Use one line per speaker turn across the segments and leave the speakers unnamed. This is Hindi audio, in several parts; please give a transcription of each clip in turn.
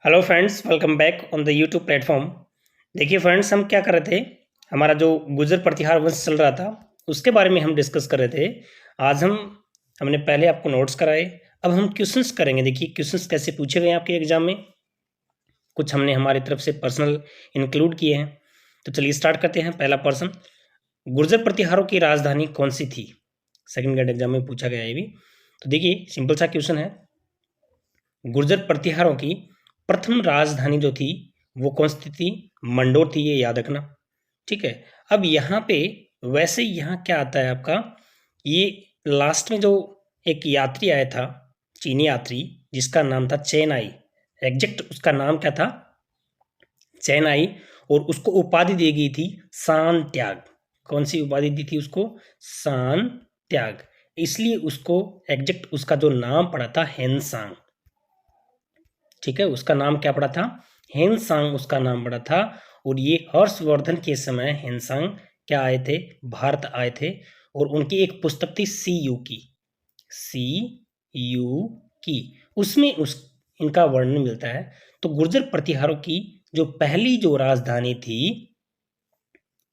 Hello friends, welcome back on the YouTube platform. देखिए फ्रेंड्स, हम क्या कर रहे थे, हमारा जो गुर्जर प्रतिहार वंश चल रहा था उसके बारे में हम डिस्कस कर रहे थे। आज हमने पहले आपको नोट्स कराए, अब हम क्वेश्चंस करेंगे। देखिए क्वेश्चंस कैसे पूछे गए आपके एग्जाम में, कुछ हमने हमारी तरफ से पर्सनल इंक्लूड किए हैं। तो चलिए स्टार्ट करते हैं। पहला प्रश्न, गुर्जर प्रतिहारों की राजधानी कौन सी थी? सेकंड ग्रेड एग्जाम में पूछा गया है ये भी। तो देखिए सिंपल सा क्वेश्चन है, गुर्जर प्रतिहारों की प्रथम राजधानी जो थी वो कौन सी थी? मंडोर थी, ये याद रखना। ठीक है। अब यहाँ पे वैसे यहाँ क्या आता है आपका, ये लास्ट में जो एक यात्री आया था, चीनी यात्री, जिसका नाम था चेन आई। एग्जैक्ट उसका नाम क्या था? चेन आई। और उसको उपाधि दी गई थी शान त्याग। कौन सी उपाधि दी थी उसको? शान त्याग। इसलिए उसको एग्जैक्ट उसका जो नाम पड़ा था हेनसांग। ठीक है, उसका नाम क्या पड़ा था? हेनसांग उसका नाम पड़ा था। और ये हर्षवर्धन के समय हेनसांग क्या आए थे? भारत आए थे। और उनकी एक पुस्तक थी सी यू की, उसमें इनका वर्णन मिलता है। तो गुर्जर प्रतिहारों की जो पहली जो राजधानी थी,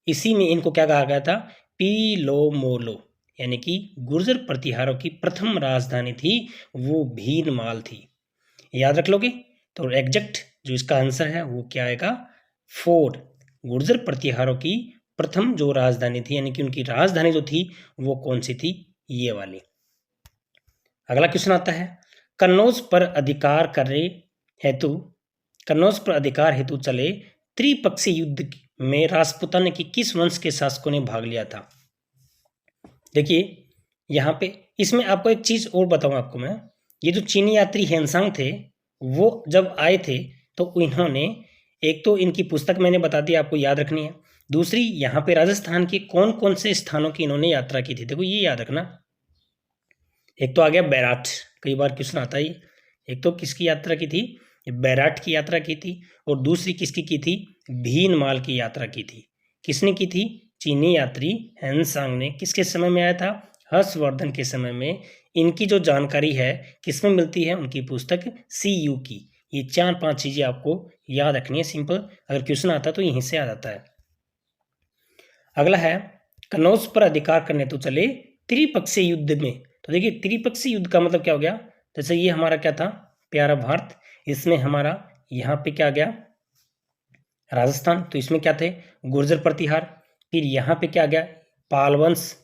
इसी में इनको क्या कहा गया था? पीलोमोलो। यानी कि गुर्जर प्रतिहारों की प्रथम राजधानी थी वो भीनमाल थी। याद रख लोगे? तो एग्जैक्ट जो इसका आंसर है वो क्या आएगा? 4। गुर्जर प्रतिहारों की प्रथम जो राजधानी थी, यानी कि उनकी राजधानी जो थी वो कौन सी थी? ये वाली। अगला क्वेश्चन आता है, कन्नौज पर अधिकार करने हेतु कन्नौज पर अधिकार हेतु चले त्रिपक्षीय युद्ध में राजपूताना की किस वंश के शासकों ने भाग लिया था? देखिए यहाँ पे इसमें आपको एक चीज और बताऊं आपको मैं। ये जो चीनी यात्री हेनसांग थे, वो जब आए थे तो इन्होंने, एक तो इनकी पुस्तक मैंने बता दी, आपको याद रखनी है। दूसरी, यहाँ पे राजस्थान के कौन कौन से स्थानों की इन्होंने यात्रा की थी, देखो ये याद रखना। एक तो आ गया बैराट, कई बार क्वेश्चन आता ही। एक तो किसकी यात्रा की थी? बैराट की यात्रा की थी। और दूसरी किसकी की थी? भीनमाल की यात्रा की थी। किसने की थी? चीनी यात्री हेनसांग ने। किसके समय में आया था? हर्षवर्धन के समय में। इनकी जो जानकारी है किसमें मिलती है? उनकी पुस्तक CU की। ये 4-5 चीजें आपको याद रखनी है, सिंपल। अगर क्वेश्चन आता तो यहीं से आ जाता है। अगला है, कन्नौज पर अधिकार करने तो चले त्रिपक्षीय युद्ध में। तो देखिए त्रिपक्षीय युद्ध का मतलब क्या हो गया? जैसे ये हमारा क्या था? प्यारा भारत। इसमें हमारा यहाँ पे क्या गया? राजस्थान। तो इसमें क्या थे? गुर्जर प्रतिहार। फिर यहाँ पे क्या गया? पालवंश।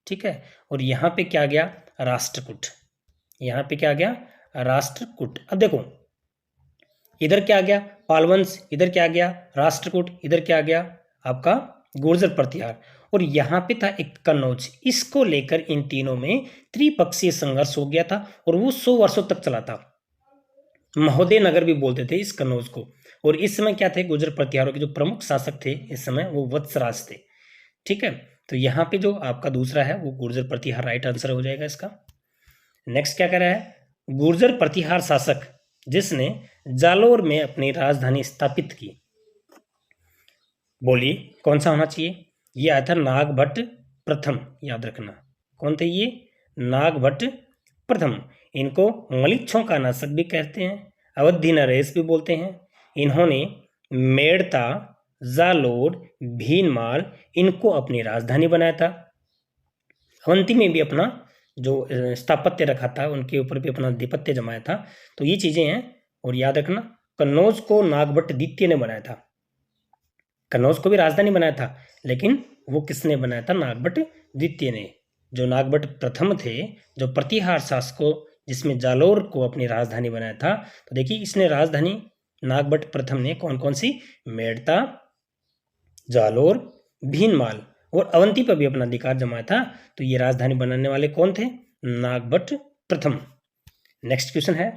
ठीक है। और यहाँ पे क्या गया? राष्ट्रकूट। यहाँ पे क्या गया? राष्ट्रकूट। अब देखो इधर क्या गया? पालवंश। इधर क्या गया? राष्ट्रकूट। इधर क्या गया? आपका गुर्जर प्रतिहार। और यहाँ पे था एक कन्नौज। इसको लेकर इन तीनों में त्रिपक्षीय संघर्ष हो गया था और वो 100 वर्षों तक चला था। महोदय नगर भी बोलते थे इस कन्नौज को। और इस समय क्या थे? गुर्जर प्रतिहारों के जो प्रमुख शासक थे इस समय वो वत्सराज थे। ठीक है। तो यहाँ पे जो आपका दूसरा है वो गुर्जर प्रतिहार राइट आंसर हो जाएगा इसका। नेक्स्ट क्या कह रहा है? गुर्जर प्रतिहार शासक जिसने जालोर में अपनी राजधानी स्थापित की, बोलिए कौन सा होना चाहिए? ये आया था नागभट्ट प्रथम। याद रखना कौन थे ये? नागभट्ट प्रथम। इनको मलिच्छों का नाशक भी कहते हैं, अवधी नरेश भी बोलते हैं। इन्होंने मेड़ता, जालोर, भीनमाल इनको अपनी राजधानी बनाया था। अवंती में भी अपना जो स्थापत्य रखा था, उनके ऊपर भी अपना आधिपत्य जमाया था। तो ये चीजें हैं। और याद रखना कन्नौज को नागभट्ट द्वितीय ने बनाया था। कन्नौज को भी राजधानी बनाया था, लेकिन वो किसने बनाया था? नागभट्ट द्वितीय ने। जो नागभट्ट प्रथम थे, जो प्रतिहार शासकों जिसमें जालोर को अपनी राजधानी बनाया था, तो देखिए इसने राजधानी नागभट्ट प्रथम ने कौन कौन सी? मेड़ता, जालोर, भीनमाल और अवंती पर भी अपना अधिकार जमाया था। तो ये राजधानी बनाने वाले कौन थे? नागभट्ट प्रथम। नेक्स्ट क्वेश्चन है,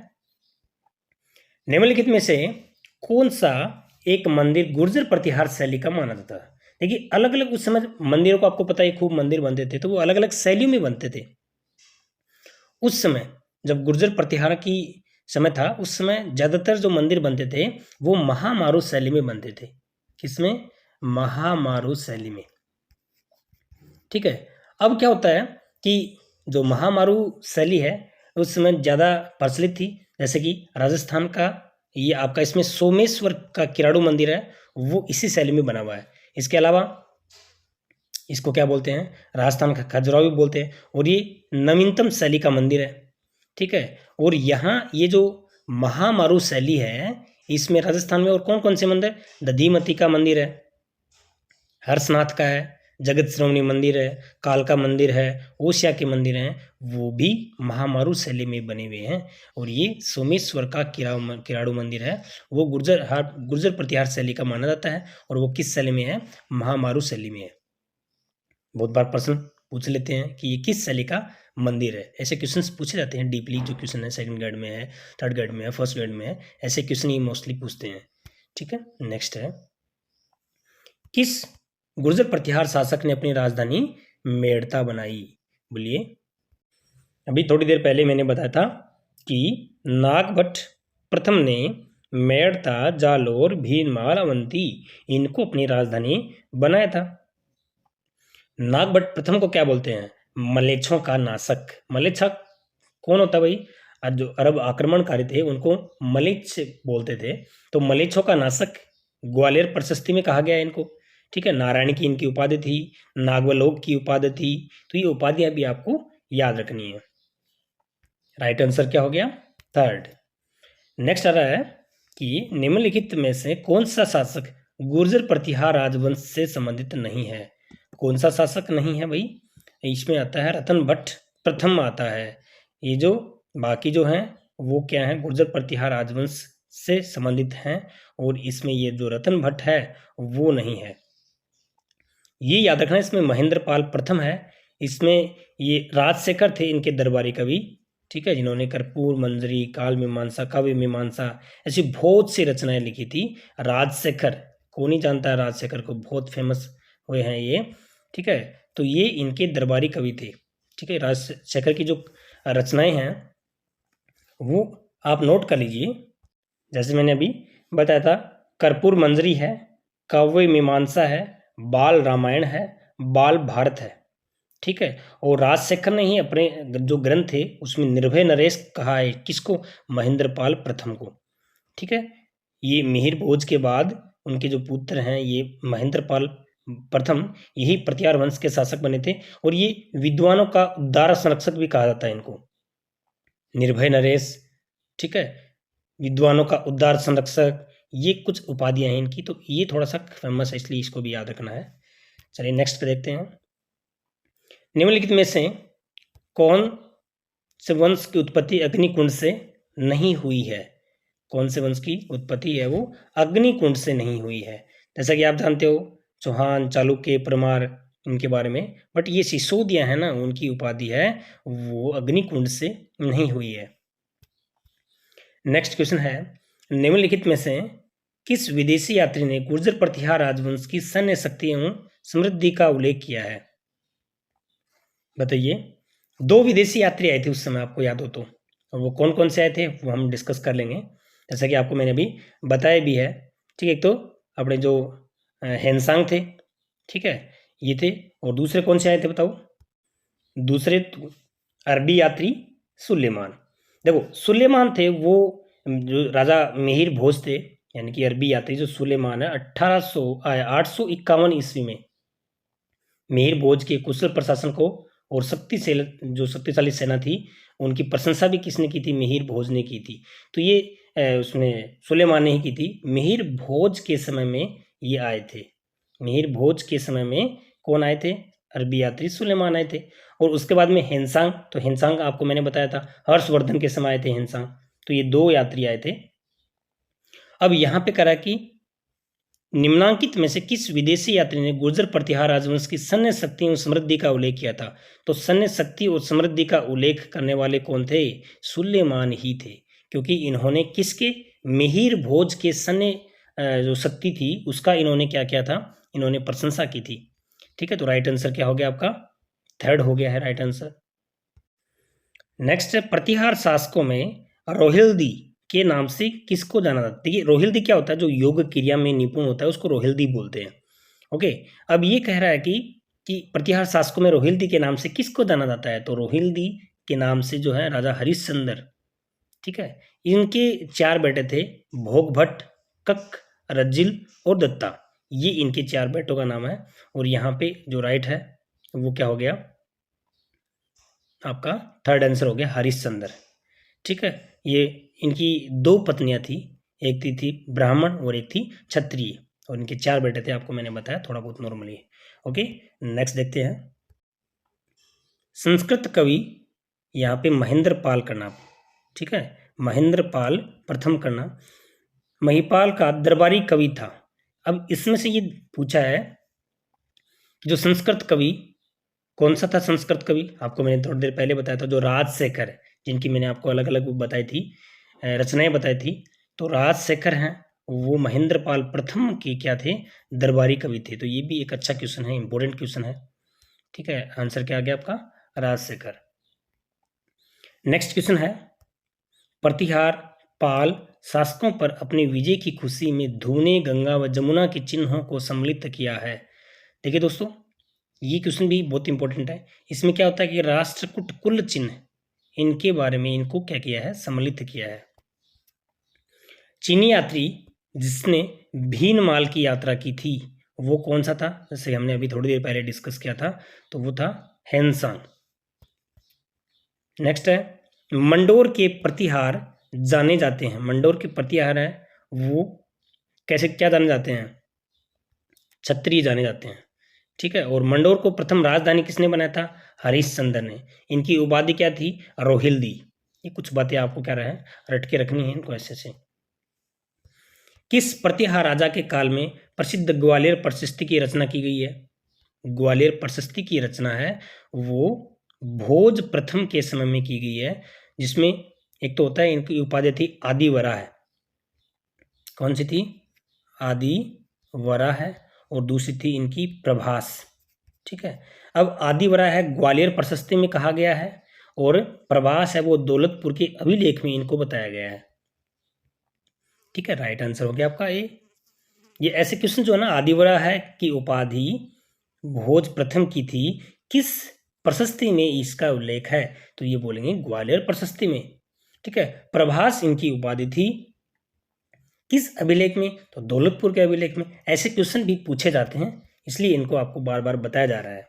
निम्नलिखित में से कौन सा एक मंदिर गुर्जर प्रतिहार शैली का माना जाता है? देखिए अलग अलग उस समय मंदिरों को आपको पता है, खूब मंदिर बनते थे, तो वो अलग अलग शैलियों में बनते थे। उस समय जब गुर्जर प्रतिहार की समय था, उस समय ज्यादातर जो मंदिर बनते थे वो महामारू शैली में बनते थे। किसमें? महामारू शैली में। ठीक है। अब क्या होता है कि जो महामारू शैली है उस समय ज़्यादा प्रचलित थी। जैसे कि राजस्थान का ये आपका इसमें सोमेश्वर का किराड़ू मंदिर है, वो इसी शैली में बना हुआ है। इसके अलावा इसको क्या बोलते हैं, राजस्थान का खजुराहो भी बोलते हैं, और ये नवीनतम शैली का मंदिर है। ठीक है, और यहाँ ये जो महामारू शैली है, इसमें राजस्थान में और कौन कौन से मंदिर, दधीमती का मंदिर है, हर्षनाथ का है, जगत श्रोमणी मंदिर है, कालका मंदिर है, ओसिया के मंदिर हैं, वो भी महामारू शैली में बने हुए हैं। और ये सोमेश्वर का किराड़ू मंदिर है, वो गुर्जर प्रतिहार शैली का माना जाता है, और वो किस शैली में है, महामारू शैली में है। बहुत बार प्रश्न पूछ लेते हैं कि ये किस शैली का मंदिर है, ऐसे क्वेश्चंस पूछे जाते हैं डीपली, जो क्वेश्चन है सेकंड ग्रेड में है, थर्ड ग्रेड में है, फर्स्ट ग्रेड में है, ऐसे क्वेश्चन ही मोस्टली पूछते हैं। ठीक है, नेक्स्ट है, किस गुर्जर प्रतिहार शासक ने अपनी राजधानी मेड़ता बनाई, बोलिए। अभी थोड़ी देर पहले मैंने बताया था कि नागभट्ट प्रथम ने मेड़ता, जालोर, भीनमाल, अवंती इनको अपनी राजधानी बनाया था। नागभट्ट प्रथम को क्या बोलते हैं, मलेच्छों का नाशक। मलेच्छा कौन होता है भाई, आज जो अरब आक्रमणकारी थे उनको मलेच्छ बोलते थे, तो मलेच्छों का नाशक ग्वालियर प्रशस्ति में कहा गया है इनको। ठीक है, नारायण की इनकी उपाधि थी, नागवलोक की उपाधि थी, तो ये उपाधियां भी आपको याद रखनी है। राइट आंसर क्या हो गया, थर्ड। नेक्स्ट आ रहा है कि निम्नलिखित में से कौन सा शासक गुर्जर प्रतिहार राजवंश से संबंधित नहीं है। कौन सा शासक नहीं है भाई, इसमें आता है रतन भट्ट प्रथम आता है। ये जो बाकी जो हैं वो क्या है, गुर्जर प्रतिहार राजवंश से संबंधित हैं, और इसमें ये जो रतन भट्ट है वो नहीं है। ये याद रखना, इसमें महेंद्रपाल प्रथम है, इसमें ये राजशेखर थे इनके दरबारी कवि। ठीक है, जिन्होंने कर्पूर मंजरी, काल मीमांसा, काव्य मीमांसा ऐसी बहुत सी रचनाएं लिखी थी। राजशेखर, कौन नहीं जानता है राजशेखर को, बहुत फेमस हुए हैं ये। ठीक है, तो ये इनके दरबारी कवि थे। ठीक है, राजशेखर की जो रचनाएं हैं वो आप नोट कर लीजिए। जैसे मैंने अभी बताया था, कर्पूर मंजरी है, काव्य मीमांसा है, बाल रामायण है, बाल भारत है। ठीक है, और राजशेखर ने ही अपने जो ग्रंथ थे उसमें निर्भय नरेश कहा है, किसको, महेंद्रपाल प्रथम को। ठीक है, ये मिहिर भोज के बाद उनके जो पुत्र हैं ये महेंद्रपाल प्रथम, यही प्रतिहार वंश के शासक बने थे, और ये विद्वानों का उदार संरक्षक भी कहा जाता है इनको, निर्भय नरेश। ठीक है, विद्वानों का उदार संरक्षक, ये कुछ उपाधियां हैं इनकी, तो ये थोड़ा सा फेमस है, इसलिए इसको भी याद रखना है। चलिए नेक्स्ट पे देखते हैं, निम्नलिखित में से कौन से वंश की उत्पत्ति अग्निकुंड से नहीं हुई है। कौन से वंश की उत्पत्ति है वो अग्निकुंड से नहीं हुई है। जैसा कि आप जानते हो चौहान, चालुक्य, परमार, इनके बारे में, बट ये सिसोदिया है ना, उनकी उपाधि है वो अग्निकुंड से नहीं हुई है। नेक्स्ट क्वेश्चन है, निम्नलिखित में से किस विदेशी यात्री ने गुर्जर प्रतिहार राजवंश की सैन्य शक्ति एवं समृद्धि का उल्लेख किया है, बताइए। दो विदेशी यात्री आए थे उस समय, आपको याद हो तो, और वो कौन कौन से आए थे वो हम डिस्कस कर लेंगे, जैसा कि आपको मैंने अभी बताया भी है। ठीक है, एक तो अपने जो हेनसांग थे, ठीक है, ये थे, और दूसरे कौन से आए थे बताओ, दूसरे अरबी यात्री सुलेमान। देखो सुलेमान थे वो, जो राजा मिहिर भोज थे, यानी कि अरबी यात्री जो सुलेमान है, 851 ईस्वी में मिहिर भोज के कुशल प्रशासन को और शक्तिशाली सेना थी उनकी प्रशंसा भी किसने की थी, मिहिर भोज ने की थी। तो ये उसने सुलेमान ने ही की थी। मिहिर भोज के समय में ये आए थे, मिहिर भोज के समय में कौन आए थे, अरबी यात्री सुलेमान आए थे। और उसके बाद में हेनसांग, तो हेनसांग आपको मैंने बताया था हर्षवर्धन के समय आए थे हेनसांग, तो ये दो यात्री आए थे। अब यहाँ पे करा कि निम्नांकित में से किस विदेशी यात्री ने गुर्जर प्रतिहार राजवंश की सैन्य शक्ति और समृद्धि का उल्लेख किया था। तो सैन्य शक्ति और समृद्धि का उल्लेख करने वाले कौन थे, सुलेमान ही थे, क्योंकि इन्होंने किसके, मिहिर भोज के सैन्य जो शक्ति थी उसका इन्होंने क्या किया था, इन्होंने प्रशंसा की थी। ठीक है, तो राइट आंसर क्या हो गया आपका, थर्ड हो गया है राइट आंसर। नेक्स्ट है, प्रतिहार शासकों में रोहिल्दी के नाम से किसको जाना जाता है। देखिए रोहिल्दी क्या होता है, जो योग क्रिया में निपुण होता है उसको रोहिल्दी बोलते हैं। ओके, अब ये कह रहा है कि प्रतिहार शासकों में रोहिल्दी के नाम से किसको जाना जाता है, तो रोहिल्दी के नाम से जो है राजा हरिश्चंद्र, ठीक है, इनके 4 बेटे थे, भोगभट्ट, कक, रज्जिल और दत्ता। ये इनके 4 बेटों का नाम है। और यहाँ पे जो राइट है वो क्या हो गया, आपका थर्ड आंसर हो गया हरिश्चंद्र। ठीक है, ये इनकी 2 पत्नियां थी, एक थी ब्राह्मण और एक थी क्षत्रिय, और इनके 4 बेटे थे, आपको मैंने बताया थोड़ा बहुत नॉर्मली। ओके, नेक्स्ट देखते हैं। संस्कृत कवि यहाँ पे महेंद्र पाल का नाम, ठीक है, महेंद्र पाल प्रथम का नाम, महिपाल का दरबारी कवि था। अब इसमें से ये पूछा है जो संस्कृत कवि कौन सा था। संस्कृत कवि आपको मैंने थोड़ी देर पहले बताया था, जो राजशेखर है, जिनकी मैंने आपको अलग अलग बताई थी, रचनाएं बताई थी। तो राजशेखर हैं, वो महेंद्र पाल प्रथम के क्या थे, दरबारी कवि थे। तो ये भी एक अच्छा क्वेश्चन है, इंपॉर्टेंट क्वेश्चन है। ठीक है, आंसर क्या आ गया आपका, राजशेखर। नेक्स्ट क्वेश्चन है, प्रतिहार पाल शासकों पर अपनी विजय की खुशी में धूने, गंगा व जमुना के चिन्हों को सम्मिलित किया है। देखिए दोस्तों, ये क्वेश्चन भी बहुत इंपॉर्टेंट है। इसमें क्या होता है कि राष्ट्रकूट कुल चिन्ह, इनके बारे में इनको क्या किया है, सम्मिलित किया है। चीनी यात्री जिसने भीनमाल की यात्रा की थी वो कौन सा था, जैसे हमने अभी थोड़ी देर पहले डिस्कस किया था, तो वो था हेनसांग। नेक्स्ट है, मंडोर के प्रतिहार जाने जाते हैं। मंडोर के प्रतिहार है वो कैसे, क्या जाने जाते हैं, क्षत्रिय जाने जाते हैं। ठीक है, और मंडोर को प्रथम राजधानी किसने बनाया था, हरिश्चंद्र ने। इनकी उपाधि क्या थी, रोहिल्दी। ये कुछ बातें आपको क्या रहे रट के रखनी है इनको ऐसे से। किस प्रतिहार राजा के काल में प्रसिद्ध ग्वालियर प्रशस्ति की रचना की गई है। ग्वालियर प्रशस्ति की रचना है वो भोज प्रथम के समय में की गई है, जिसमें एक तो होता है, इनकी उपाधि थी आदिवरा है। कौन सी थी, आदिवरा है, और दूसरी थी इनकी प्रभास। ठीक है, अब आदिवरा है ग्वालियर प्रशस्ति में कहा गया है, और प्रभास है वो दौलतपुर के अभिलेख में इनको बताया गया है। ठीक है, राइट आंसर हो गया आपका ए। ये ऐसे क्वेश्चन जो है ना, आदिवरा है की उपाधि भोज प्रथम की थी, किस प्रशस्ति में इसका उल्लेख है, तो ये बोलेंगे ग्वालियर प्रशस्ति में। ठीक है, प्रभास इनकी उपाधि थी किस अभिलेख में, तो दौलतपुर के अभिलेख में। ऐसे क्वेश्चन भी पूछे जाते हैं, इसलिए इनको आपको बार बार बताया जा रहा है।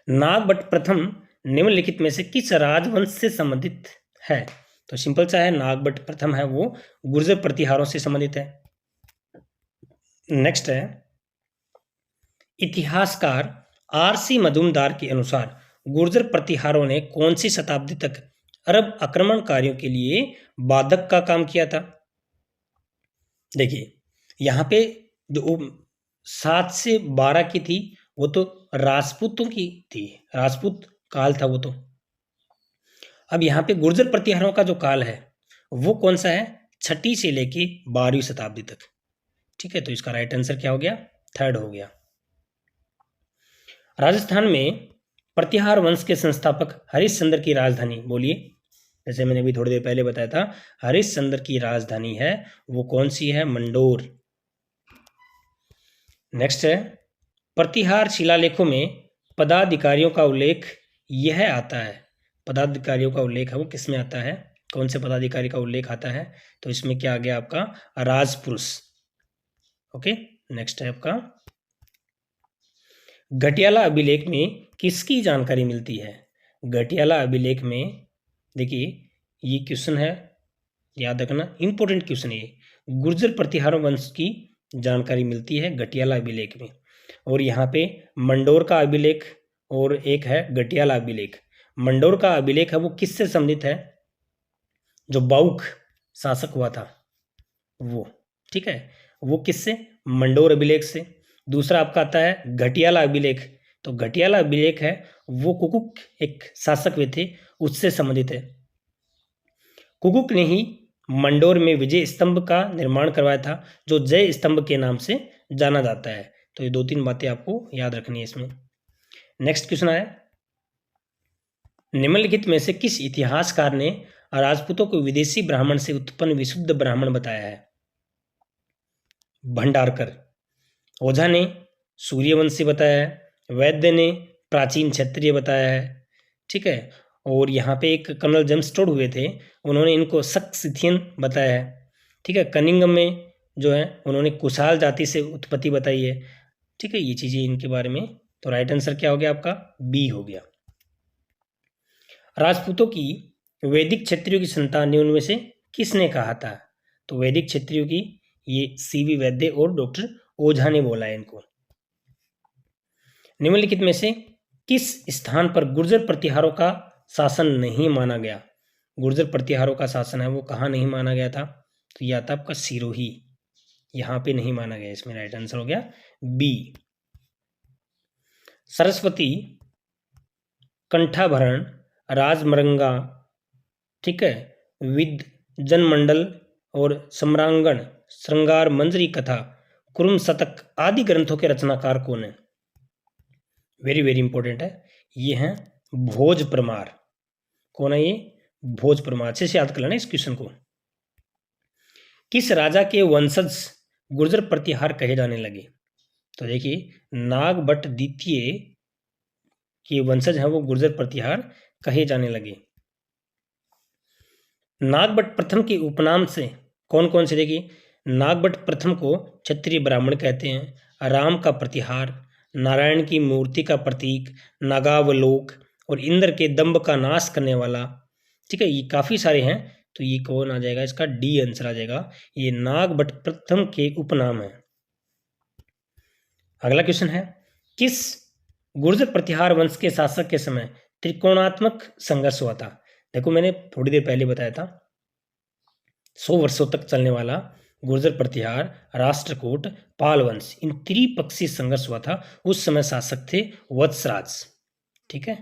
नागभट्ट प्रथम निम्नलिखित में से किस राजवंश से संबंधित है, तो सिंपल सा है, नागभट्ट प्रथम है वो गुर्जर प्रतिहारों से संबंधित है। नेक्स्ट है, इतिहासकार आरसी मजूमदार के अनुसार गुर्जर प्रतिहारों ने कौन सी शताब्दी तक अरब आक्रमणकारियों के लिए बाधक का काम किया था। देखिए, यहाँ पे जो 7 से 12 की थी वो तो राजपूतों की थी, राजपूत काल था वो तो। अब यहाँ पे गुर्जर प्रतिहारों का जो काल है वो कौन सा है, 6ठी से लेके 12वीं शताब्दी तक। ठीक है, तो इसका राइट आंसर क्या हो गया, थर्ड हो गया। राजस्थान में प्रतिहार वंश के संस्थापक हरिश्चंद्र की राजधानी बोलिए, जैसे मैंने अभी थोड़ी देर पहले बताया था, हरिश्चंद्र की राजधानी है वो कौन सी है, मंडोर। नेक्स्ट है, प्रतिहार शिलालेखों में पदाधिकारियों का उल्लेख यह आता है, पदाधिकारियों का उल्लेख है वो किस में आता है, कौन से पदाधिकारी का उल्लेख आता है, तो इसमें क्या आ गया आपका, राजपुरुष। ओके, नेक्स्ट है आपका, घटियाला अभिलेख में किसकी जानकारी मिलती है। घटियाला अभिलेख में देखिए, ये क्वेश्चन है, याद रखना, इंपॉर्टेंट क्वेश्चन है ये। गुर्जर प्रतिहार वंश की जानकारी मिलती है घटियाला अभिलेख में, और यहाँ पे मंडोर का अभिलेख और एक है घटियाला अभिलेख। मंडोर का अभिलेख है वो किससे संबंधित है, जो बाउक शासक हुआ था वो। ठीक है, वो किससे, मंडोर अभिलेख से। दूसरा आपका आता है घटियाला अभिलेख, तो घटियाला अभिलेख है वो कुकुक एक शासक हुए थे उससे संबंधित है। कुकुक ने ही मंडोर में विजय स्तंभ का निर्माण करवाया था, जो जय स्तंभ के नाम से जाना जाता है। तो ये 2-3 बातें आपको याद रखनी है इसमें। नेक्स्ट क्वेश्चन आया, निम्नलिखित में से किस इतिहासकार ने राजपूतों को विदेशी ब्राह्मण से उत्पन्न विशुद्ध ब्राह्मण बताया है। भंडारकर। ओझा ने सूर्यवंशी बताया है, वैद्य ने प्राचीन क्षत्रिय बताया है। ठीक है, और यहाँ पे एक कर्नल जेम्स टोड हुए थे, उन्होंने इनको सक्सिथियन बताया है। ठीक है, कनिंगम में जो है उन्होंने कुशाल जाति से उत्पत्ति बताई है। ठीक है, ये चीज़ें इनके बारे में। तो राइट आंसर क्या हो गया आपका? बी हो गया। राजपूतों की वैदिक क्षत्रियों की संतान निम्न में से किसने कहा था? तो वैदिक क्षत्रियों की ये सीवी वैद्य और डॉक्टर ओझा ने बोला है इनको। निम्नलिखित में से किस स्थान पर गुर्जर प्रतिहारों का शासन नहीं माना गया? गुर्जर प्रतिहारों का शासन है वो कहाँ नहीं माना गया था? तो यह था आपका सिरोही, यहाँ पे नहीं माना गया। इसमें राइट आंसर हो गया बी। सरस्वती, कंठाभरण, राजमरंगा, ठीक है, विद जनमंडल और सम्रांगण, श्रृंगार मंजरी कथा, कुरुम शतक आदि ग्रंथों के रचनाकार कौन है? वेरी वेरी इंपॉर्टेंट है, ये हैं भोज परमार। कौन है ये? भोज परमार। अच्छे से याद कर लेना इस क्वेश्चन को। किस राजा के वंशज गुर्जर प्रतिहार कहे जाने लगे? तो देखिए, नागभट्ट द्वितीय के वंशज हैं वो गुर्जर प्रतिहार कहे जाने लगे। नागभट्ट प्रथम के उपनाम से कौन कौन से? देखिए, नागभट्ट प्रथम को क्षत्रिय ब्राह्मण कहते हैं, राम का प्रतिहार, नारायण की मूर्ति का प्रतीक, नागावलोक और इंद्र के दंभ का नाश करने वाला। ठीक है, ये काफ़ी सारे हैं, तो ये कौन आ जाएगा? इसका डी आंसर आ जाएगा। ये नागभट्ट प्रथम के उपनाम है। अगला क्वेश्चन है, किस गुर्जर प्रतिहार वंश के शासक के समय त्रिकोणात्मक संघर्ष हुआ था? देखो, मैंने थोड़ी देर पहले बताया था 100 वर्षों तक चलने वाला गुर्जर प्रतिहार, राष्ट्रकूट, पाल वंश, इन त्रिपक्षीय संघर्ष हुआ था। उस समय शासक थे वत्सराज। ठीक है,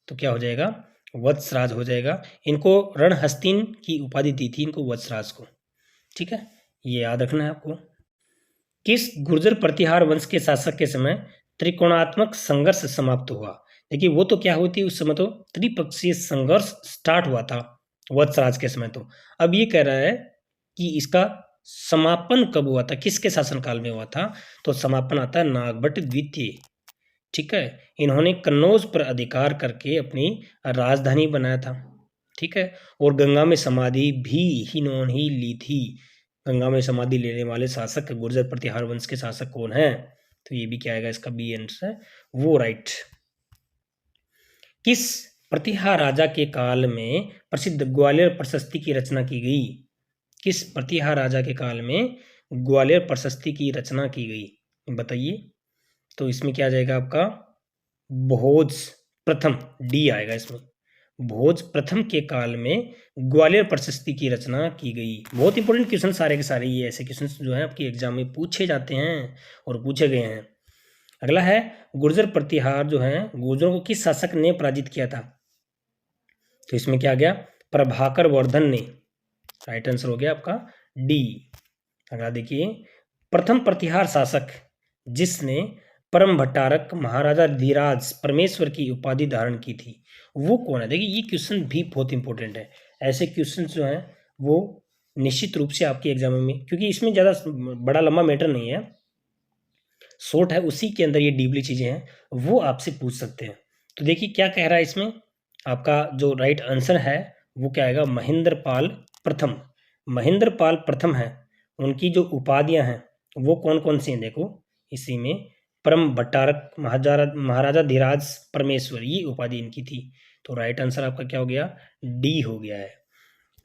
तो क्या हो जाएगा? वत्सराज हो जाएगा। इनको रणहस्तीन की उपाधि दी थी इनको, वत्सराज को। ठीक है, ये याद रखना है आपको। किस गुर्जर प्रतिहार वंश के शासक के समय त्रिकोणात्मक संघर्ष समाप्त हुआ? देखिए, वो तो क्या होती है, उस समय तो त्रिपक्षीय संघर्ष स्टार्ट हुआ था वत्सराज के समय। तो अब ये कह रहा है कि इसका समापन कब हुआ था, किसके शासनकाल में हुआ था? तो समापन आता है नागभट्ट द्वितीय। ठीक है, इन्होंने कन्नौज पर अधिकार करके अपनी राजधानी बनाया था। ठीक है, और गंगा में समाधि भी इन्होंने ही ली थी। गंगा में समाधि लेने वाले शासक गुर्जर प्रतिहार वंश के शासक कौन है? तो ये भी क्या आएगा? इसका बी आंसर है वो, राइट। किस प्रतिहार राजा के काल में प्रसिद्ध ग्वालियर प्रशस्ति की रचना की गई? किस प्रतिहार राजा के काल में ग्वालियर प्रशस्ति की रचना की गई, बताइए। तो इसमें क्या आ जाएगा आपका? भोज प्रथम, डी आएगा इसमें। भोज प्रथम के काल में ग्वालियर प्रशस्ति की रचना की गई। बहुत इंपॉर्टेंट क्वेश्चन सारे के सारे, ये ऐसे क्वेश्चन जो है आपके एग्जाम में पूछे जाते हैं और पूछे गए हैं। अगला है, गुर्जर प्रतिहार जो है गुर्जरों को किस शासक ने पराजित किया था? तो इसमें क्या आ गया? प्रभाकर वर्धन ने। राइट आंसर हो गया आपका डी। अगला देखिए, प्रथम प्रतिहार शासक जिसने परम भट्टारक महाराजा धीराज परमेश्वर की उपाधि धारण की थी वो कौन है? देखिए, ये क्वेश्चन भी बहुत इंपॉर्टेंट है। ऐसे क्वेश्चन जो हैं वो निश्चित रूप से आपके एग्जाम में, क्योंकि इसमें ज़्यादा बड़ा लंबा मैटर नहीं है, शॉर्ट है, उसी के अंदर ये डीपली चीज़ें हैं, वो आपसे पूछ सकते हैं। तो देखिए क्या कह रहा है इसमें, आपका जो राइट आंसर है वो क्या आएगा? महेंद्रपाल प्रथम। महेंद्रपाल प्रथम है, उनकी जो उपाधियां हैं वो कौन कौन सी हैं? देखो, इसी में परम भट्टारक महाराजा धीराज परमेश्वर, ये उपाधि इनकी थी। तो राइट आंसर आपका क्या हो गया? डी हो गया है।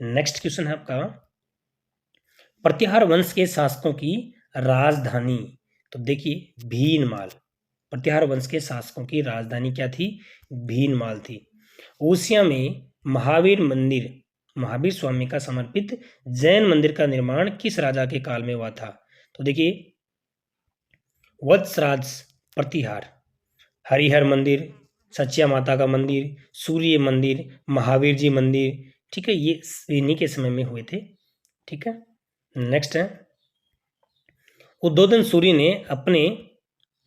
नेक्स्ट क्वेश्चन है आपका, प्रतिहार वंश के शासकों की राजधानी। तो देखिए, भीनमाल। प्रतिहार वंश के शासकों की राजधानी क्या थी? भीनमाल थी। ओसिया में महावीर मंदिर, महावीर स्वामी का समर्पित जैन मंदिर का निर्माण किस राजा के काल में हुआ था? तो देखिए, वत्सराज प्रतिहार, हरिहर मंदिर, सचिया माता का मंदिर, सूर्य मंदिर, महावीर जी मंदिर, ठीक है, ये इन्हीं के समय में हुए थे। ठीक है, नेक्स्ट है, उद्बोधन सूरी ने अपने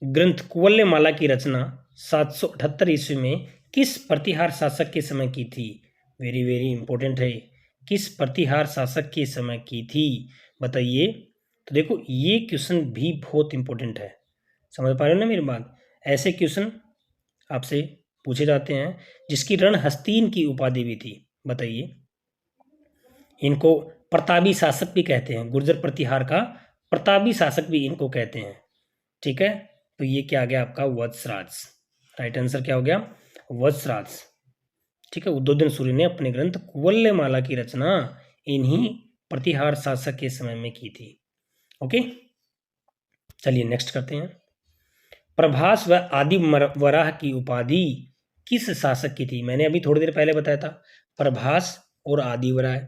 ग्रंथ कुवल्यमाला की रचना 778 ईस्वी में किस प्रतिहार शासक के समय की थी? वेरी वेरी इंपॉर्टेंट है, किस प्रतिहार शासक के समय की थी, बताइए। तो देखो, ये क्वेश्चन भी बहुत इंपॉर्टेंट है, समझ पा रहे हो ना मेरी बात। ऐसे क्वेश्चन आपसे पूछे जाते हैं, जिसकी रणहस्तीन की उपाधि भी थी। बताइए। इनको प्रतापी शासक भी कहते हैं, गुर्जर प्रतिहार का प्रतापी शासक भी इनको कहते हैं। ठीक है, तो ये क्या आ गया आपका वत्सराज। राइट आंसर क्या हो गया वत्सराज। ठीक है, उदोदन सूर्य ने अपने ग्रंथ कुवल्यमाला की रचना इन्हीं प्रतिहार शासक के समय में की थी। ओके, चलिए नेक्स्ट करते हैं। प्रभास व आदि वराह की उपाधि किस शासक की थी? मैंने अभी थोड़ी देर पहले बताया था, प्रभास और आदि वराह।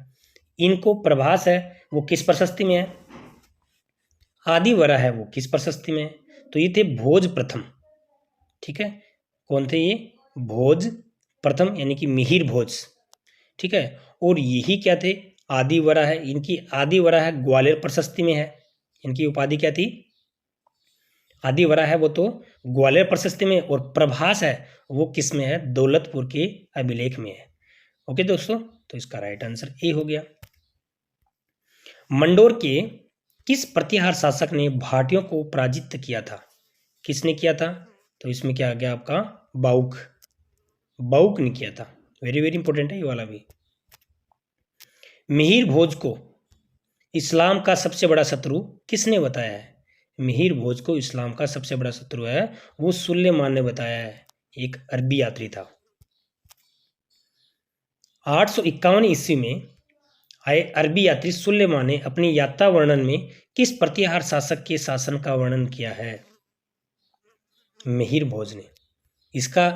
इनको प्रभास है वो किस प्रशस्ति में है, आदि वराह है वो किस प्रशस्ति में है? तो ये थे भोज प्रथम। ठीक है, कौन थे ये? भोज प्रथम यानी कि मिहिर भोज। ठीक है, और यही क्या थे? आदि वराह है। इनकी आदि वराह है ग्वालियर प्रशस्ति में है। इनकी उपाधि क्या थी? आदि वराह है वो तो ग्वालियर प्रशस्ति में, और प्रभास है वो किस में है? दौलतपुर के अभिलेख में है। ओके दोस्तों, तो इसका राइट आंसर ए हो गया। मंडोर के किस प्रतिहार शासक ने भाटियों को पराजित किया था? किसने किया था? तो इसमें क्या आ गया आपका बाउक। बाउक ने किया था। वेरी वेरी इंपॉर्टेंट है ये वाला भी। मिहिर भोज को इस्लाम का सबसे बड़ा शत्रु किसने बताया है? मिहिर भोज को इस्लाम का सबसे बड़ा शत्रु है वो सुलेमान ने बताया है, एक अरबी यात्री था। 851 ईस्वी में आए अरबी यात्री सुलेमान ने अपनी यात्रा वर्णन में किस प्रतिहार शासक के शासन का वर्णन किया है? मिहिर भोज ने। इसका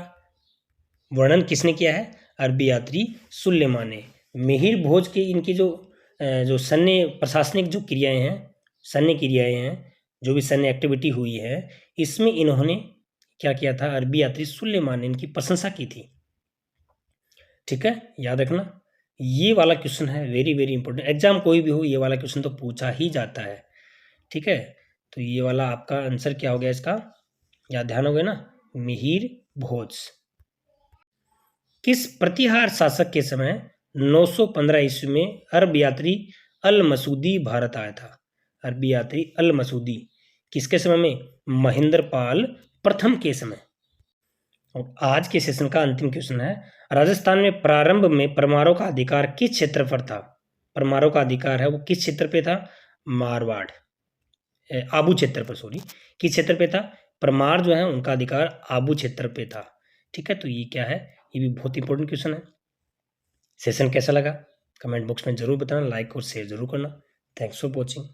वर्णन किसने किया है? अरबी यात्री सुलेमान ने। मिहिर भोज के इनकी जो सैन्य प्रशासनिक जो क्रियाएं हैं, सैन्य क्रियाएं हैं, जो भी सैन्य एक्टिविटी हुई है, इसमें इन्होंने क्या किया था? अरबी यात्री सुलेमान ने इनकी प्रशंसा की थी। ठीक है, याद रखना ये वाला क्वेश्चन है वेरी वेरी इंपॉर्टेंट। एग्जाम कोई भी हो ये वाला क्वेश्चन तो पूछा ही जाता है। ठीक है, तो ये वाला आपका आंसर क्या हो गया इसका? याद ध्यान हो गया ना, मिहिर भोज। किस प्रतिहार शासक के समय 915 ईस्वी में अरब यात्री अल मसूदी भारत आया था? अरबी यात्री अल मसूदी किसके समय में? महेंद्र पाल प्रथम के समय। और आज के सेशन का अंतिम क्वेश्चन है, राजस्थान में प्रारंभ में परमारों का अधिकार किस क्षेत्र पर था? परमारों का अधिकार है वो किस क्षेत्र पे था? मारवाड़, आबू क्षेत्र पर, सॉरी, किस क्षेत्र पे था? परमार जो है उनका अधिकार आबू क्षेत्र पे था। ठीक है, तो ये क्या है? ये भी बहुत इंपॉर्टेंट क्वेश्चन है। सेशन कैसा लगा कमेंट बॉक्स में जरूर बताना, लाइक और शेयर जरूर करना। Thanks for watching.